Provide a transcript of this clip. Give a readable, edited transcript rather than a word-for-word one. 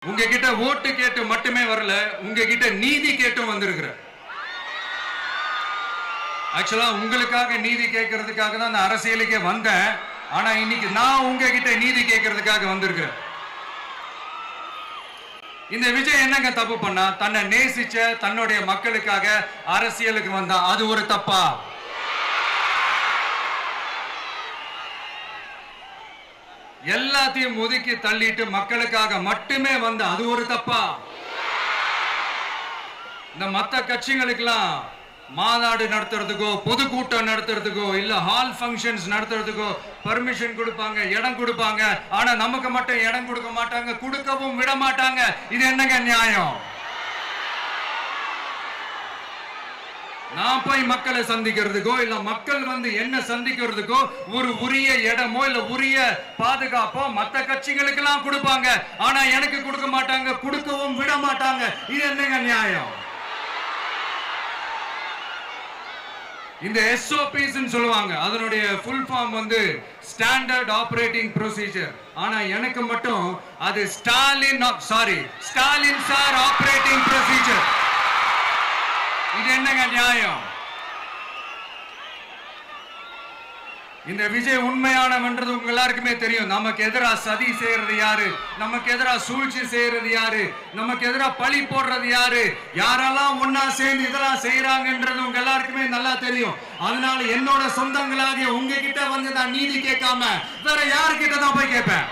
உங்ககிட்ட ஓட்டு கேட்டு மட்டுமே வரல, உங்ககிட்ட நீதி கேட்டும் வந்திருக்கிற. ஆக்சுவலா உங்களுக்காக நீதி கேட்கறதுக்காக தான் நான் அரசியலுக்கே வந்தேன். ஆனா இன்னைக்கு நான் உங்ககிட்ட நீதி கேட்கறதுக்காக வந்திருக்கிறேன். இந்த விஜய் என்னங்க தப்பு பண்ணா? தன்னை நேசிச்ச தன்னுடைய மக்களுக்காக அரசியலுக்கு வந்தா அது ஒரு தப்பா? எல்லாத்தையும் ஒதுக்கி தள்ளிட்டு மக்களுக்காக மட்டுமே வந்த அது ஒரு தப்பா? இந்த மத்த கட்சிகளுக்கெல்லாம் மாநாடு நடத்துறதுக்கோ பொதுக்கூட்டம் நடத்துறதுக்கோ இல்ல ஹால் ஃபங்க்ஷன்ஸ் நடத்துறதுக்கோ பர்மிஷன் கொடுப்பாங்க, இடம் கொடுப்பாங்க. ஆனா நமக்கு மட்டும் இடம் கொடுக்க மாட்டாங்க, கொடுக்கவும் விட மாட்டாங்க. இது என்னங்க நியாயம்? நான் போய் மக்களை சந்திக்கிறதுக்கோ இல்ல மக்கள் வந்து என்ன சந்திக்கிறதுக்கோ ஒரு உரிய இடமோ இல்ல உரிய பாதுகாப்போ மத்த கட்சிகளுக்கு எல்லாம் கொடுப்பாங்க. ஆனா எனக்கு கொடுக்க மாட்டாங்க, கொடுக்கவும் விட மாட்டாங்க. இது என்னங்க நியாயம்? இந்த SOPs சொல்லுவாங்க, அதனுடைய ஃபுல் ஃபார்ம் வந்து ஸ்டாண்டர்ட் ஆபரேட்டிங் ப்ரொசீஜர். ஆனா எனக்கு மட்டும் அது ஸ்டாலின் சார் ஆபரேட்டிங் ப்ரொசீஜர். இது என்னங்க நியாயம்? இந்த விஜய் உண்மையானவன்றது உங்க எல்லாருக்குமே தெரியும். நமக்கு எதிராக சதி செய்யறது யாரு, நமக்கு எதிராக சூழ்ச்சி செய்யறது யாரு, நமக்கு எதிராக பழி போடுறது யாரு, யாரெல்லாம் ஒன்னா சேர்ந்து இதெல்லாம் செய்யறாங்கன்றது உங்க எல்லாருக்குமே நல்லா தெரியும். அதனால என்னோட சொந்தங்களாகிய உங்ககிட்ட வந்து நான் நீதி கேட்காம வேற யாருக்கிட்ட தான் போய் கேட்பேன்?